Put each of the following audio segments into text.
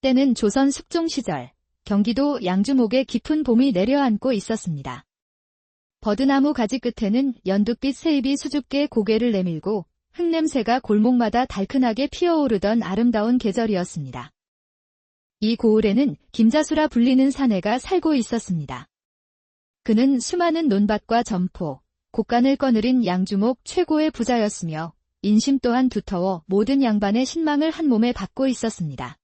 때는 조선 숙종 시절, 경기도 양주목에 깊은 봄이 내려앉고 있었습니다. 버드나무 가지 끝에는 연두빛 새잎이 수줍게 고개를 내밀고 흙냄새가 골목마다 달큰하게 피어오르던 아름다운 계절이었습니다. 이 고을에는 김자수라 불리는 사내가 살고 있었습니다. 그는 수많은 논밭과 점포, 곡간을 거느린 양주목 최고의 부자였으며 인심 또한 두터워 모든 양반의 신망을 한 몸에 받고 있었습니다.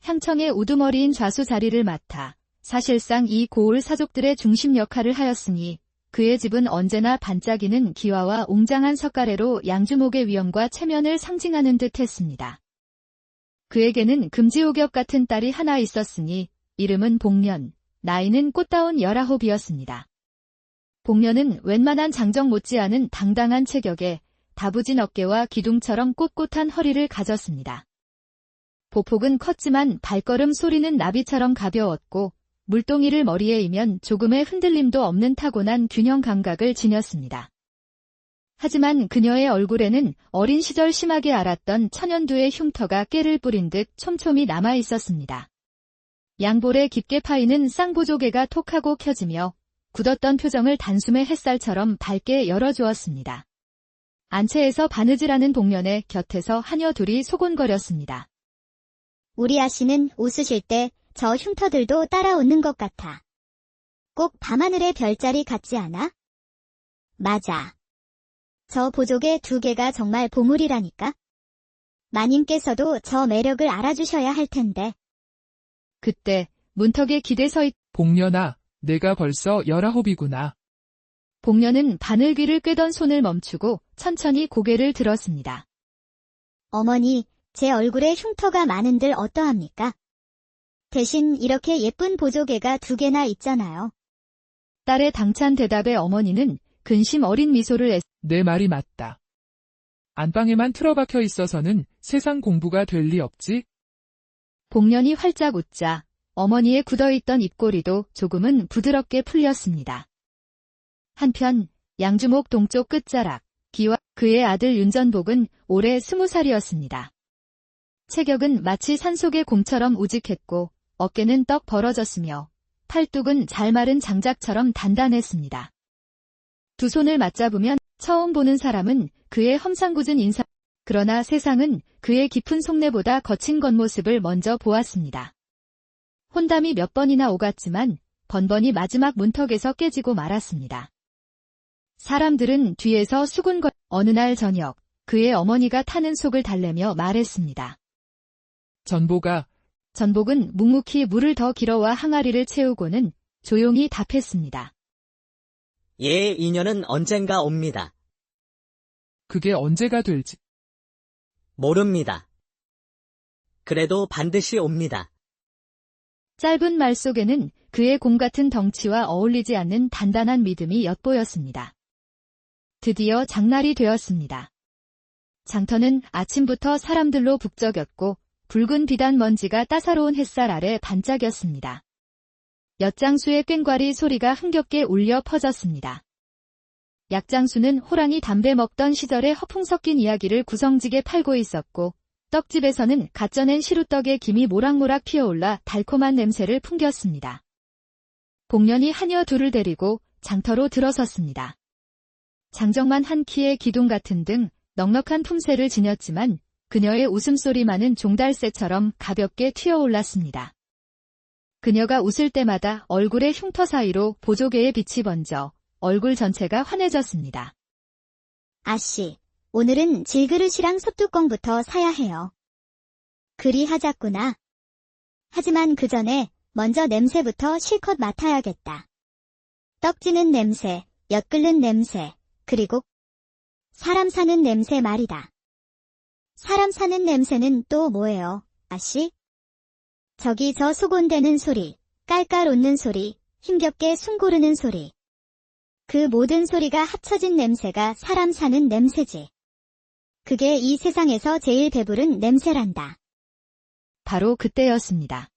향청의 우두머리인 좌수 자리를 맡아 사실상 이 고을 사족들의 중심 역할을 하였으니 그의 집은 언제나 반짝이는 기와와 웅장한 석가래로 양주목의 위엄과 체면을 상징하는 듯 했습니다. 그에게는 금지옥엽 같은 딸이 하나 있었으니 이름은 복년, 나이는 꽃다운 19이었습니다. 복년은 웬만한 장정 못지않은 당당한 체격에 다부진 어깨와 기둥처럼 꼿꼿한 허리를 가졌습니다. 보폭은 컸지만 발걸음 소리는 나비처럼 가벼웠고 물동이를 머리에 이면 조금의 흔들림도 없는 타고난 균형 감각을 지녔습니다. 하지만 그녀의 얼굴에는 어린 시절 심하게 앓았던 천연두의 흉터가 깨를 뿌린 듯 촘촘히 남아 있었습니다. 양볼에 깊게 파이는 쌍보조개가 톡하고 켜지며 굳었던 표정을 단숨에 햇살처럼 밝게 열어주었습니다. 안채에서 바느질하는 복년의 곁에서 하녀 둘이 소곤거렸습니다. 우리 아씨는 웃으실 때 저 흉터들도 따라 웃는 것 같아. 꼭 밤하늘의 별자리 같지 않아? 맞아. 저 보조개 2개가 정말 보물이라니까. 마님께서도 저 매력을 알아주셔야 할 텐데. 그때 문턱에 기대 서 있... 복년아, 내가 벌써 19이구나. 복년은 바늘귀를 꿰던 손을 멈추고 천천히 고개를 들었습니다. 어머니, 제 얼굴에 흉터가 많은들 어떠합니까? 대신 이렇게 예쁜 보조개가 2개나 있잖아요. 딸의 당찬 대답에 어머니는 근심 어린 미소를 내 말이 맞다. 안방에만 틀어박혀 있어서는 세상 공부가 될 리 없지? 복년이 활짝 웃자 어머니의 굳어있던 입꼬리도 조금은 부드럽게 풀렸습니다. 한편 양주목 동쪽 끝자락 기와 그의 아들 윤전복은 올해 20살이었습니다. 체격은 마치 산속의 곰처럼 우직했고 어깨는 떡 벌어졌으며 팔뚝은 잘 마른 장작처럼 단단했습니다. 두 손을 맞잡으면 처음 보는 사람은 그의 험상궂은 인상, 그러나 세상은 그의 깊은 속내보다 거친 겉모습을 먼저 보았습니다. 혼담이 몇 번이나 오갔지만 번번이 마지막 문턱에서 깨지고 말았습니다. 사람들은 뒤에서 수군거 어느 날 저녁 그의 어머니가 타는 속을 달래며 말했습니다. 전복은 묵묵히 물을 더 길어와 항아리를 채우고는 조용히 답했습니다. 예, 인연은 언젠가 옵니다. 그게 언제가 될지 모릅니다. 그래도 반드시 옵니다. 짧은 말 속에는 그의 곰 같은 덩치와 어울리지 않는 단단한 믿음이 엿보였습니다. 드디어 장날이 되었습니다. 장터는 아침부터 사람들로 북적였고 붉은 비단 먼지가 따사로운 햇살 아래 반짝였습니다. 엿장수의 꽹과리 소리가 흥겹게 울려 퍼졌습니다. 약장수는 호랑이 담배 먹던 시절의 허풍 섞인 이야기를 구성지게 팔고 있었고 떡집에서는 갓 쪄낸 시루떡의 김이 모락모락 피어올라 달콤한 냄새를 풍겼습니다. 복년이 하녀 둘을 데리고 장터로 들어섰습니다. 장정만 한 키에 기둥 같은 등 넉넉한 품새를 지녔지만 그녀의 웃음소리만은 종달새처럼 가볍게 튀어올랐습니다. 그녀가 웃을 때마다 얼굴의 흉터 사이로 보조개의 빛이 번져 얼굴 전체가 환해졌습니다. 아씨, 오늘은 질그릇이랑 솥뚜껑부터 사야 해요. 그리하자꾸나. 하지만 그 전에 먼저 냄새부터 실컷 맡아야겠다. 떡지는 냄새, 엿 끓는 냄새, 그리고 사람 사는 냄새 말이다. 사람 사는 냄새는 또 뭐예요, 아씨? 저기 저 소곤대는 소리, 깔깔 웃는 소리, 힘겹게 숨 고르는 소리. 그 모든 소리가 합쳐진 냄새가 사람 사는 냄새지. 그게 이 세상에서 제일 배부른 냄새란다. 바로 그때였습니다.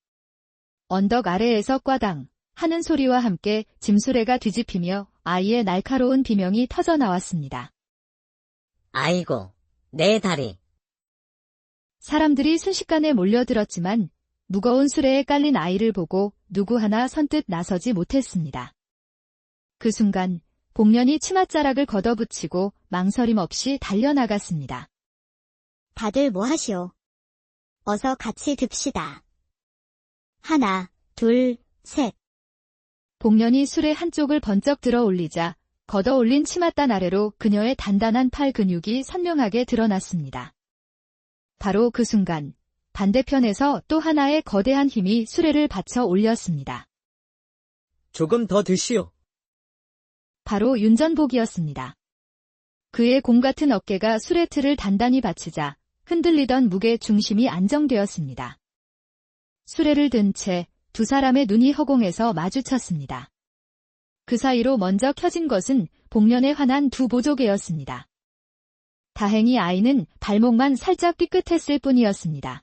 언덕 아래에서 꽈당 하는 소리와 함께 짐수레가 뒤집히며 아이의 날카로운 비명이 터져나왔습니다. 아이고, 내 다리. 사람들이 순식간에 몰려들었지만 무거운 수레에 깔린 아이를 보고 누구 하나 선뜻 나서지 못했습니다. 그 순간 복년이 치맛자락을 걷어붙이고 망설임 없이 달려나갔습니다. 다들 뭐 하시오? 어서 같이 듭시다. 하나, 둘, 셋. 복년이 수레 한쪽을 번쩍 들어 올리자 걷어 올린 치맛단 아래로 그녀의 단단한 팔 근육이 선명하게 드러났습니다. 바로 그 순간 반대편에서 또 하나의 거대한 힘이 수레를 받쳐 올렸습니다. 조금 더 드시오. 바로 윤전복이었습니다. 그의 공 같은 어깨가 수레틀을 단단히 받치자 흔들리던 무게 중심이 안정되었습니다. 수레를 든 채 두 사람의 눈이 허공에서 마주쳤습니다. 그 사이로 먼저 켜진 것은 복년에 환한 두 보조개였습니다. 다행히 아이는 발목만 살짝 삐끗했을 뿐이었습니다.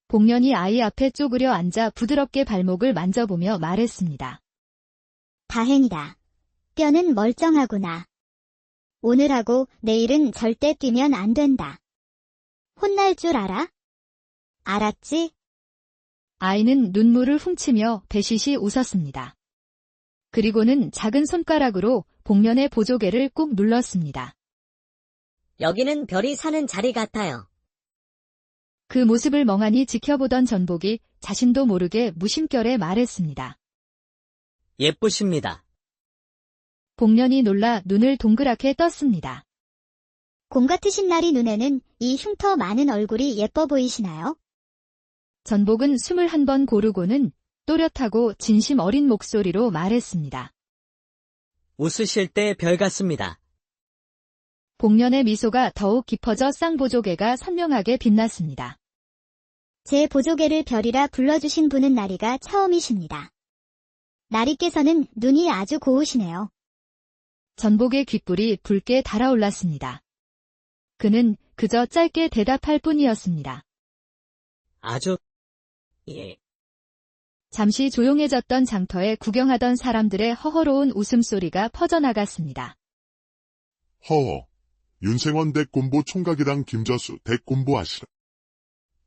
복년이 아이 앞에 쪼그려 앉아 부드럽게 발목을 만져보며 말했습니다. 다행이다. 뼈는 멀쩡하구나. 오늘하고 내일은 절대 뛰면 안 된다. 혼날 줄 알아? 알았지? 아이는 눈물을 훔치며 배시시 웃었습니다. 그리고는 작은 손가락으로 복년의 보조개를 꾹 눌렀습니다. 여기는 별이 사는 자리 같아요. 그 모습을 멍하니 지켜보던 전복이 자신도 모르게 무심결에 말했습니다. 예쁘십니다. 복년이 놀라 눈을 동그랗게 떴습니다. 공 같으신 날이 눈에는 이 흉터 많은 얼굴이 예뻐 보이시나요? 전복은 숨을 한 번 고르고는 또렷하고 진심 어린 목소리로 말했습니다. 웃으실 때 별 같습니다. 복년의 미소가 더욱 깊어져 쌍보조개가 선명하게 빛났습니다. 제 보조개를 별이라 불러주신 분은 나리가 처음이십니다. 나리께서는 눈이 아주 고우시네요. 전복의 귓불이 붉게 달아올랐습니다. 그는 그저 짧게 대답할 뿐이었습니다. 아주, 예. 잠시 조용해졌던 장터에 구경하던 사람들의 허허로운 웃음소리가 퍼져나갔습니다. 허허, 윤생원 댁곰보 총각이랑 김저수 댁곰보 아시라.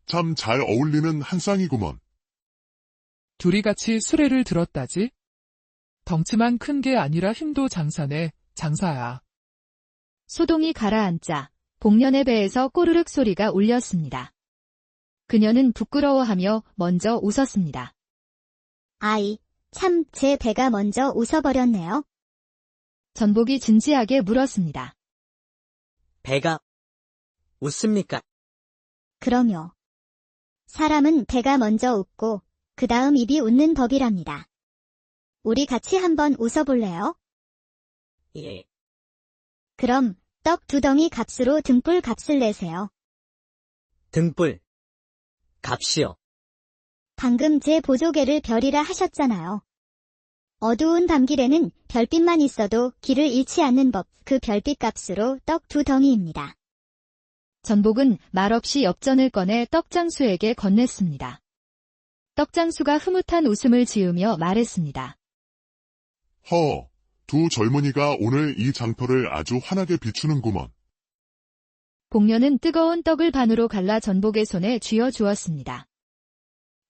참 잘 어울리는 한 쌍이구먼. 둘이 같이 수레를 들었다지? 덩치만 큰 게 아니라 힘도 장사네, 장사야. 소동이 가라앉자 복년의 배에서 꼬르륵 소리가 울렸습니다. 그녀는 부끄러워하며 먼저 웃었습니다. 아이, 참 제 배가 먼저 웃어버렸네요. 전복이 진지하게 물었습니다. 배가 웃습니까? 그럼요. 사람은 배가 먼저 웃고 그 다음 입이 웃는 법이랍니다. 우리 같이 한번 웃어볼래요? 예. 그럼 떡 2덩이 값으로 등불 값을 내세요. 등불. 값이요. 방금 제 보조개를 별이라 하셨잖아요. 어두운 밤길에는 별빛만 있어도 길을 잃지 않는 법, 그 별빛 값으로 떡 2덩이입니다. 전복은 말없이 엽전을 꺼내 떡장수에게 건넸습니다. 떡장수가 흐뭇한 웃음을 지으며 말했습니다. 허, 두 젊은이가 오늘 이 장터를 아주 환하게 비추는구먼. 복년은 뜨거운 떡을 반으로 갈라 전복의 손에 쥐어 주었습니다.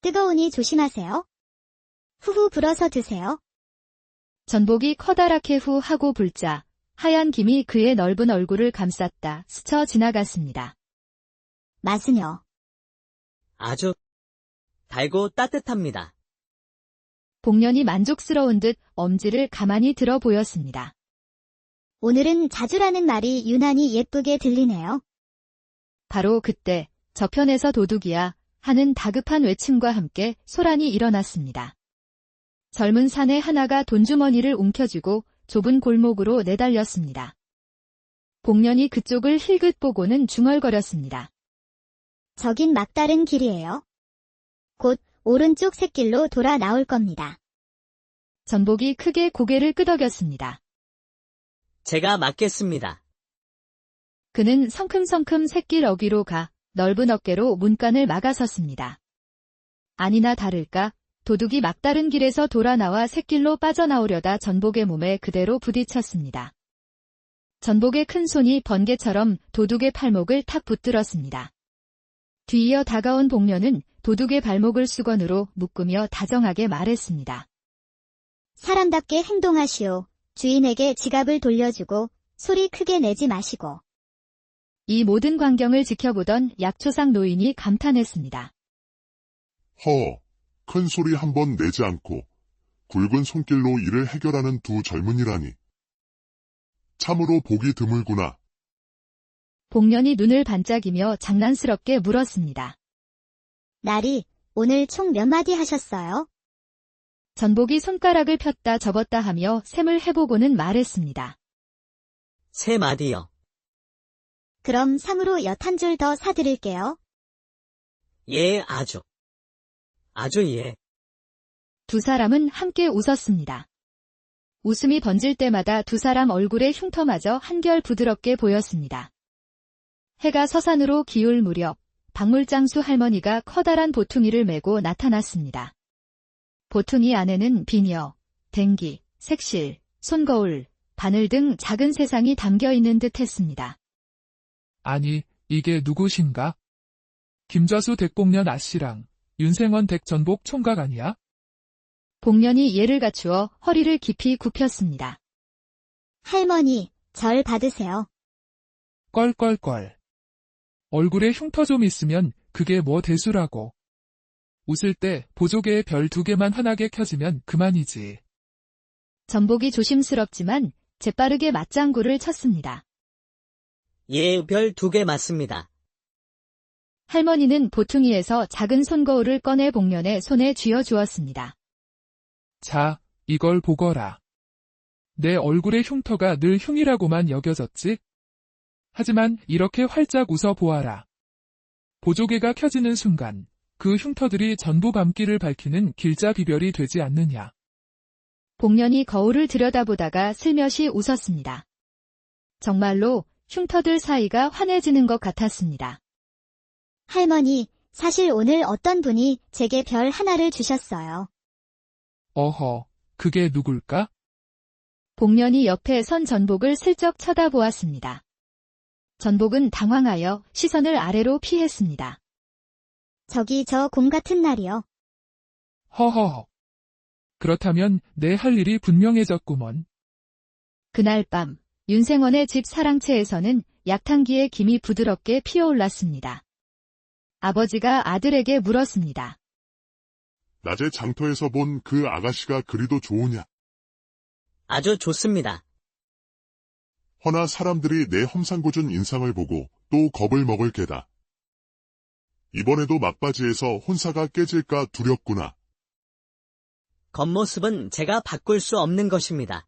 뜨거우니 조심하세요. 후후 불어서 드세요. 전복이 커다랗게 후 하고 불자 하얀 김이 그의 넓은 얼굴을 감쌌다 스쳐 지나갔습니다. 맛은요? 아주 달고 따뜻합니다. 복년이 만족스러운 듯 엄지를 가만히 들어 보였습니다. 오늘은 자주라는 말이 유난히 예쁘게 들리네요. 바로 그때 저편에서 도둑이야 하는 다급한 외침과 함께 소란이 일어났습니다. 젊은 사내 하나가 돈주머니를 움켜쥐고 좁은 골목으로 내달렸습니다. 복년이 그쪽을 힐긋 보고는 중얼거렸습니다. 저긴 막다른 길이에요. 곧 오른쪽 샛길로 돌아 나올 겁니다. 전복이 크게 고개를 끄덕였습니다. 제가 맡겠습니다. 그는 성큼성큼 샛길 어귀로 가 넓은 어깨로 문간을 막아섰습니다. 아니나 다를까 도둑이 막다른 길에서 돌아 나와 샛길로 빠져나오려다 전복의 몸에 그대로 부딪혔습니다. 전복의 큰 손이 번개처럼 도둑의 팔목을 탁 붙들었습니다. 뒤이어 다가온 복년은 도둑의 발목을 수건으로 묶으며 다정하게 말했습니다. 사람답게 행동하시오. 주인에게 지갑을 돌려주고 소리 크게 내지 마시고. 이 모든 광경을 지켜보던 약초상 노인이 감탄했습니다. 큰 소리 한 번 내지 않고 굵은 손길로 일을 해결하는 두 젊은이라니. 참으로 보기 드물구나. 복년이 눈을 반짝이며 장난스럽게 물었습니다. 나리, 오늘 총 몇 마디 하셨어요? 전복이 손가락을 폈다 접었다 하며 셈을 해보고는 말했습니다. 3마디요. 그럼 상으로 엿 한 줄 더 사드릴게요. 예, 아주. 아주 예. 두 사람은 함께 웃었습니다. 웃음이 번질 때마다 두 사람 얼굴의 흉터마저 한결 부드럽게 보였습니다. 해가 서산으로 기울 무렵 박물장수 할머니가 커다란 보퉁이를 메고 나타났습니다. 보퉁이 안에는 비녀, 댕기, 색실, 손거울, 바늘 등 작은 세상이 담겨 있는 듯 했습니다. 아니, 이게 누구신가? 김좌수 댁복년 아씨랑 윤생원 댁 전복 총각 아니야? 복년이 예를 갖추어 허리를 깊이 굽혔습니다. 할머니, 절 받으세요. 껄껄껄. 얼굴에 흉터 좀 있으면 그게 뭐 대수라고. 웃을 때 보조개의 별 2개만 환하게 켜지면 그만이지. 전복이 조심스럽지만 재빠르게 맞장구를 쳤습니다. 예, 별 2개 맞습니다. 할머니는 보퉁이에서 작은 손거울을 꺼내 복년의 손에 쥐어주었습니다. 자, 이걸 보거라. 내 얼굴의 흉터가 늘 흉이라고만 여겨졌지? 하지만 이렇게 활짝 웃어 보아라. 보조개가 켜지는 순간 그 흉터들이 전부 밤길을 밝히는 길자 비별이 되지 않느냐. 복년이 거울을 들여다보다가 슬며시 웃었습니다. 정말로 흉터들 사이가 환해지는 것 같았습니다. 할머니, 사실 오늘 어떤 분이 제게 별 하나를 주셨어요. 어허, 그게 누굴까? 복년이 옆에 선 전복을 슬쩍 쳐다보았습니다. 전복은 당황하여 시선을 아래로 피했습니다. 저기 저 곰 같은 날이요. 허허허. 그렇다면 내 할 일이 분명해졌구먼. 그날 밤 윤생원의 집 사랑채에서는 약탕기의 김이 부드럽게 피어올랐습니다. 아버지가 아들에게 물었습니다. 낮에 장터에서 본 그 아가씨가 그리도 좋으냐? 아주 좋습니다. 허나 사람들이 내 험상궂은 인상을 보고 또 겁을 먹을 게다. 이번에도 막바지에서 혼사가 깨질까 두렵구나. 겉모습은 제가 바꿀 수 없는 것입니다.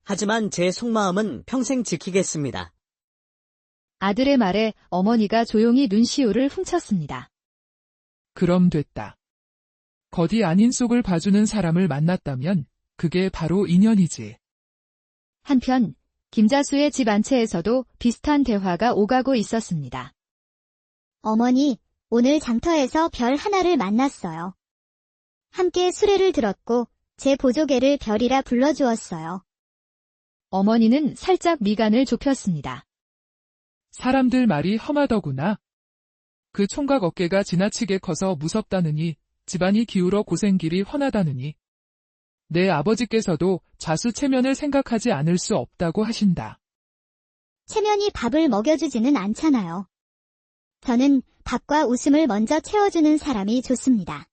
하지만 제 속마음은 평생 지키겠습니다. 아들의 말에 어머니가 조용히 눈시울을 훔쳤습니다. 그럼 됐다. 겉이 아닌 속을 봐주는 사람을 만났다면 그게 바로 인연이지. 한편 김자수의 집 안채에서도 비슷한 대화가 오가고 있었습니다. 어머니, 오늘 장터에서 별 하나를 만났어요. 함께 수레를 들었고 제 보조개를 별이라 불러주었어요. 어머니는 살짝 미간을 좁혔습니다. 사람들 말이 험하더구나. 그 총각 어깨가 지나치게 커서 무섭다느니 집안이 기울어 고생길이 훤하다느니 내 아버지께서도 좌수 체면을 생각하지 않을 수 없다고 하신다. 체면이 밥을 먹여주지는 않잖아요. 저는 밥과 웃음을 먼저 채워주는 사람이 좋습니다.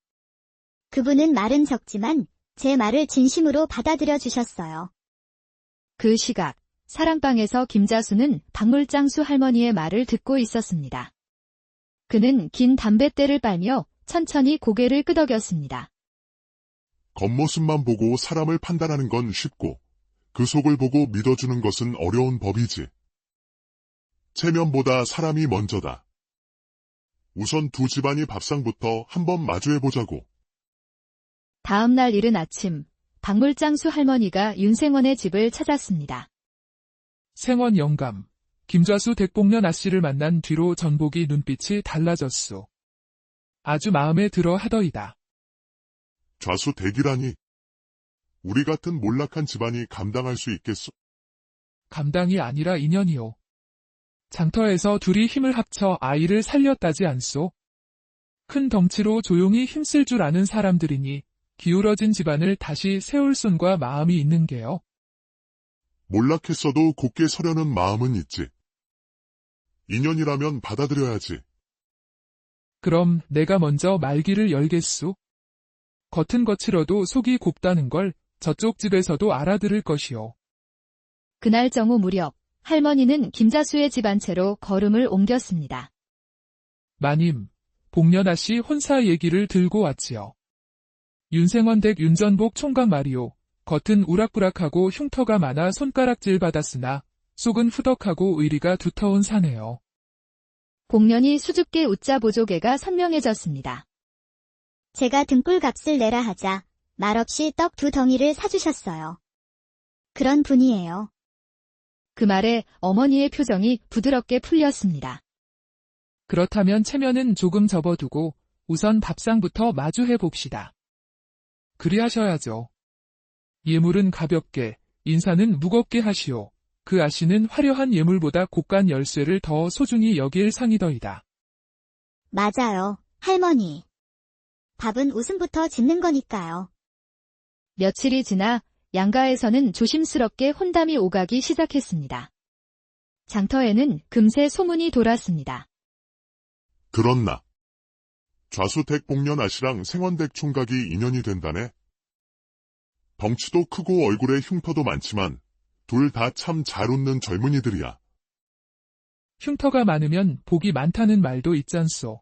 그분은 말은 적지만 제 말을 진심으로 받아들여 주셨어요. 그 시각 사랑방에서 김자수는 박물장수 할머니의 말을 듣고 있었습니다. 그는 긴 담뱃대를 빨며 천천히 고개를 끄덕였습니다. 겉모습만 보고 사람을 판단하는 건 쉽고 그 속을 보고 믿어주는 것은 어려운 법이지. 체면보다 사람이 먼저다. 우선 두 집안이 밥상부터 한번 마주해보자고. 다음 날 이른 아침 박물장수 할머니가 윤생원의 집을 찾았습니다. 생원 영감, 김좌수 댁복년 아씨를 만난 뒤로 전복이 눈빛이 달라졌소. 아주 마음에 들어 하더이다. 좌수 댁이라니. 우리 같은 몰락한 집안이 감당할 수 있겠소? 감당이 아니라 인연이오. 장터에서 둘이 힘을 합쳐 아이를 살렸다지 않소? 큰 덩치로 조용히 힘쓸 줄 아는 사람들이니 기울어진 집안을 다시 세울 손과 마음이 있는 게요. 몰락했어도 곧게 서려는 마음은 있지. 인연이라면 받아들여야지. 그럼 내가 먼저 말기를 열겠소. 겉은 거칠어도 속이 곱다는 걸 저쪽 집에서도 알아들을 것이오. 그날 정오 무렵 할머니는 김자수의 집 안 채로 걸음을 옮겼습니다. 마님, 복년아 씨 혼사 얘기를 들고 왔지요. 윤생원 댁 윤전복 총각 말이오. 겉은 우락부락하고 흉터가 많아 손가락질 받았으나 속은 후덕하고 의리가 두터운 사내요. 복년이 수줍게 웃자 보조개가 선명해졌습니다. 제가 등불값을 내라 하자 말없이 떡 2덩이를 사주셨어요. 그런 분이에요. 그 말에 어머니의 표정이 부드럽게 풀렸습니다. 그렇다면 체면은 조금 접어두고 우선 밥상부터 마주해 봅시다. 그리하셔야죠. 예물은 가볍게, 인사는 무겁게 하시오. 그 아씨는 화려한 예물보다 고간 열쇠를 더 소중히 여길 상이더이다. 맞아요, 할머니. 밥은 웃음부터 짓는 거니까요. 며칠이 지나 양가에서는 조심스럽게 혼담이 오가기 시작했습니다. 장터에는 금세 소문이 돌았습니다. 들었나? 좌수댁 복년 아씨랑 생원댁 총각이 인연이 된다네. 덩치도 크고 얼굴에 흉터도 많지만 둘 다 참 잘 웃는 젊은이들이야. 흉터가 많으면 복이 많다는 말도 있잖소.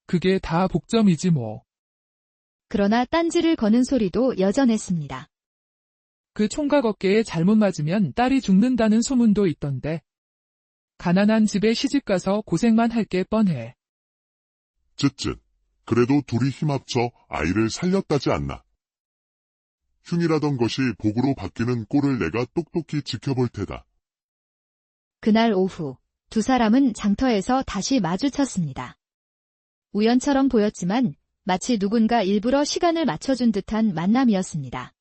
그게 다 복점이지 뭐. 그러나 딴지를 거는 소리도 여전했습니다. 그 총각 어깨에 잘못 맞으면 딸이 죽는다는 소문도 있던데. 가난한 집에 시집가서 고생만 할 게 뻔해. 쯧쯧. 그래도 둘이 힘합쳐 아이를 살렸다지 않나. 흉이라던 것이 복으로 바뀌는 꼴을 내가 똑똑히 지켜볼 테다. 그날 오후 두 사람은 장터에서 다시 마주쳤습니다. 우연처럼 보였지만 마치 누군가 일부러 시간을 맞춰준 듯한 만남이었습니다.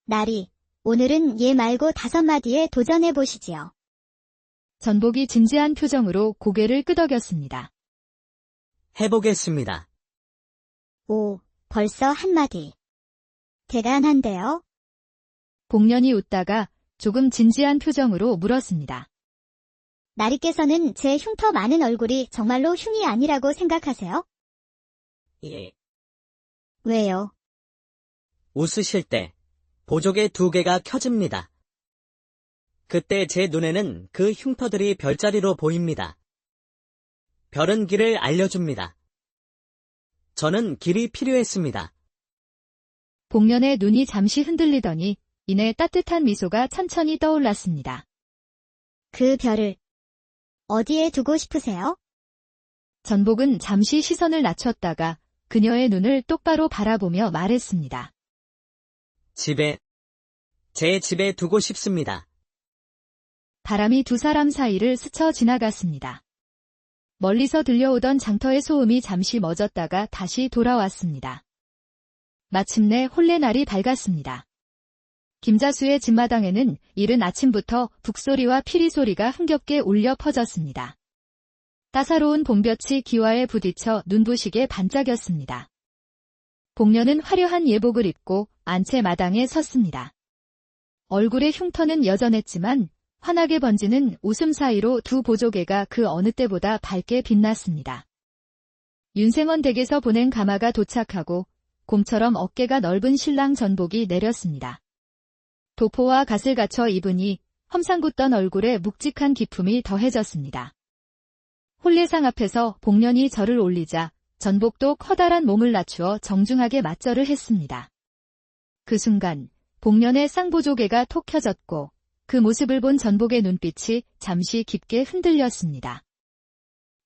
나리, 오늘은 얘 말고 5마디에 도전해보시지요. 전복이 진지한 표정으로 고개를 끄덕였습니다. 해보겠습니다. 오, 벌써 1마디. 대단한데요? 복년이 웃다가 조금 진지한 표정으로 물었습니다. 나리께서는 제 흉터 많은 얼굴이 정말로 흉이 아니라고 생각하세요? 예. 왜요? 웃으실 때 보조개 2개가 켜집니다. 그때 제 눈에는 그 흉터들이 별자리로 보입니다. 별은 길을 알려줍니다. 저는 길이 필요했습니다. 복년의 눈이 잠시 흔들리더니 이내 따뜻한 미소가 천천히 떠올랐습니다. 그 별을 어디에 두고 싶으세요? 전복은 잠시 시선을 낮췄다가 그녀의 눈을 똑바로 바라보며 말했습니다. 제 집에 두고 싶습니다. 바람이 두 사람 사이를 스쳐 지나갔습니다. 멀리서 들려오던 장터의 소음이 잠시 멎었다가 다시 돌아왔습니다. 마침내 홀레날이 밝았습니다. 김자수의 집마당에는 이른 아침부터 북소리와 피리소리가 흥겹게 울려 퍼졌습니다. 따사로운 봄볕이 기와에 부딪혀 눈부시게 반짝였습니다. 복년은 화려한 예복을 입고 안채 마당에 섰습니다. 얼굴의 흉터는 여전했지만 환하게 번지는 웃음 사이로 두 보조개가 그 어느 때보다 밝게 빛났습니다. 윤생원 댁에서 보낸 가마가 도착하고 곰처럼 어깨가 넓은 신랑 전복이 내렸습니다. 도포와 갓을 갖춰 입으니 험상궂던 얼굴에 묵직한 기품이 더해졌습니다. 홀례상 앞에서 복년이 절을 올리자 전복도 커다란 몸을 낮추어 정중하게 맞절을 했습니다. 그 순간 복년의 쌍보조개가 톡 켜졌고 그 모습을 본 전복의 눈빛이 잠시 깊게 흔들렸습니다.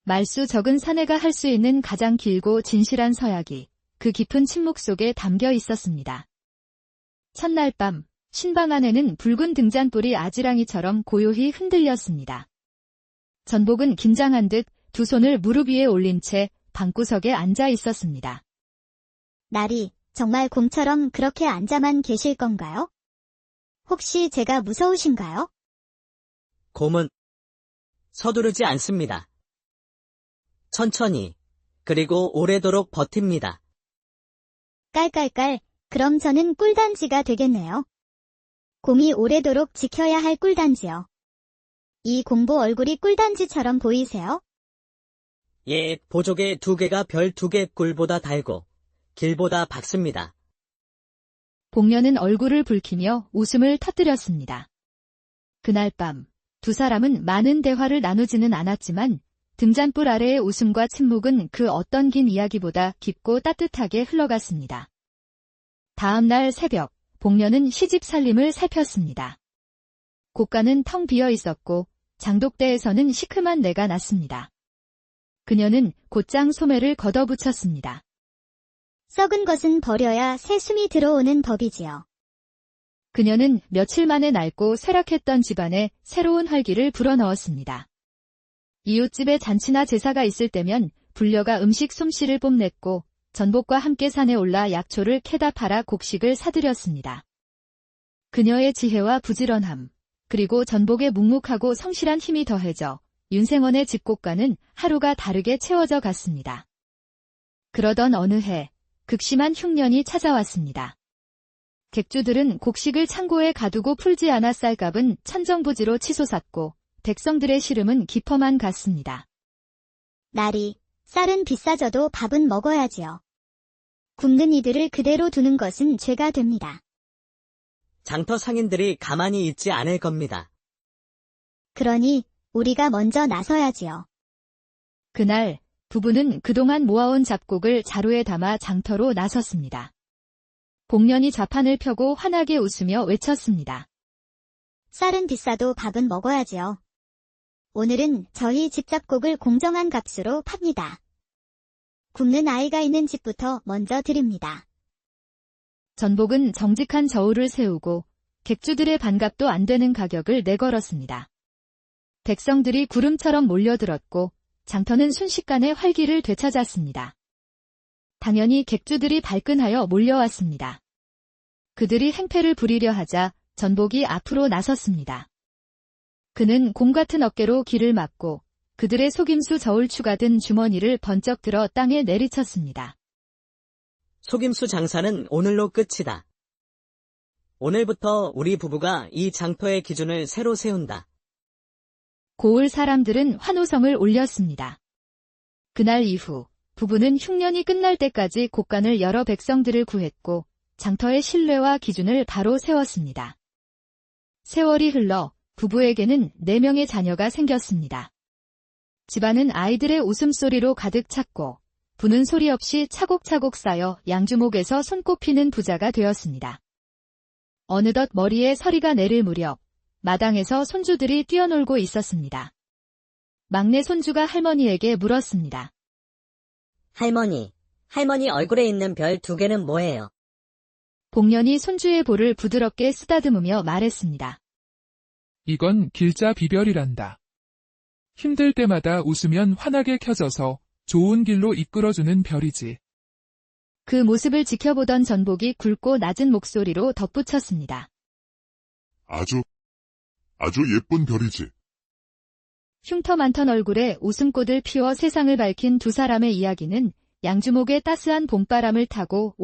말수 적은 사내가 할 수 있는 가장 길고 진실한 서약이 그 깊은 침묵 속에 담겨 있었습니다. 첫날 밤 신방 안에는 붉은 등잔불이 아지랑이처럼 고요히 흔들렸습니다. 전복은 긴장한 듯 두 손을 무릎 위에 올린 채 방구석에 앉아 있었습니다. 나리, 정말 곰처럼 그렇게 앉아만 계실 건가요? 혹시 제가 무서우신가요? 곰은 서두르지 않습니다. 천천히 그리고 오래도록 버팁니다. 깔깔깔, 그럼 저는 꿀단지가 되겠네요. 곰이 오래도록 지켜야 할 꿀단지요. 이 곰보 얼굴이 꿀단지처럼 보이세요? 예, 보조개 2개가 별 2개 꿀보다 달고 길보다 밝습니다. 복년은 얼굴을 붉히며 웃음을 터뜨렸습니다. 그날 밤, 두 사람은 많은 대화를 나누지는 않았지만 등잔불 아래의 웃음과 침묵은 그 어떤 긴 이야기보다 깊고 따뜻하게 흘러갔습니다. 다음 날 새벽, 복년은 시집 살림을 살폈습니다. 고가는 텅 비어 있었고 장독대에서는 시큼한 내가 났습니다. 그녀는 곧장 소매를 걷어붙였습니다. 썩은 것은 버려야 새 숨이 들어오는 법이지요. 그녀는 며칠 만에 낡고 쇠락했던 집안에 새로운 활기를 불어넣었습니다. 이웃집에 잔치나 제사가 있을 때면 불려가 음식 솜씨를 뽐냈고 전복과 함께 산에 올라 약초를 캐다 팔아 곡식을 사들였습니다. 그녀의 지혜와 부지런함, 그리고 전복의 묵묵하고 성실한 힘이 더해져 윤생원의 집곡과는 하루가 다르게 채워져 갔습니다. 그러던 어느 해, 극심한 흉년이 찾아왔습니다. 객주들은 곡식을 창고에 가두고 풀지 않아 쌀값은 천정부지로 치솟았고 백성들의 시름은 깊어만 갔습니다. 날이, 쌀은 비싸져도 밥은 먹어야지요. 굶는 이들을 그대로 두는 것은 죄가 됩니다. 장터 상인들이 가만히 있지 않을 겁니다. 그러니 우리가 먼저 나서야지요. 그날 부부는 그동안 모아온 잡곡을 자루에 담아 장터로 나섰습니다. 복년이 좌판을 펴고 환하게 웃으며 외쳤습니다. 쌀은 비싸도 밥은 먹어야지요. 오늘은 저희 집 잡곡을 공정한 값으로 팝니다. 굶는 아이가 있는 집부터 먼저 드립니다. 전복은 정직한 저울을 세우고 객주들의 반값도 안 되는 가격을 내걸었습니다. 백성들이 구름처럼 몰려들었고 장터는 순식간에 활기를 되찾았습니다. 당연히 객주들이 발끈하여 몰려왔습니다. 그들이 행패를 부리려 하자 전복이 앞으로 나섰습니다. 그는 곰 같은 어깨로 길을 막고 그들의 속임수 저울추가 든 주머니를 번쩍 들어 땅에 내리쳤습니다. 속임수 장사는 오늘로 끝이다. 오늘부터 우리 부부가 이 장터의 기준을 새로 세운다. 고을 사람들은 환호성을 올렸습니다. 그날 이후 부부는 흉년이 끝날 때까지 곡간을 열어 백성들을 구했고 장터의 신뢰와 기준을 바로 세웠습니다. 세월이 흘러 부부에게는 4명의 자녀가 생겼습니다. 집안은 아이들의 웃음소리로 가득 찼고 부는 소리 없이 차곡차곡 쌓여 양주목에서 손꼽히는 부자가 되었습니다. 어느덧 머리에 서리가 내릴 무렵 마당에서 손주들이 뛰어놀고 있었습니다. 막내 손주가 할머니에게 물었습니다. 할머니 얼굴에 있는 별 2개는 뭐예요? 복년이 손주의 볼을 부드럽게 쓰다듬으며 말했습니다. 이건 길자 비별이란다. 힘들 때마다 웃으면 환하게 켜져서 좋은 길로 이끌어주는 별이지. 그 모습을 지켜보던 전복이 굵고 낮은 목소리로 덧붙였습니다. 아주 예쁜 별이지. 흉터 많던 얼굴에 웃음꽃을 피워 세상을 밝힌 두 사람의 이야기는 양주목의 따스한 봄바람을 타고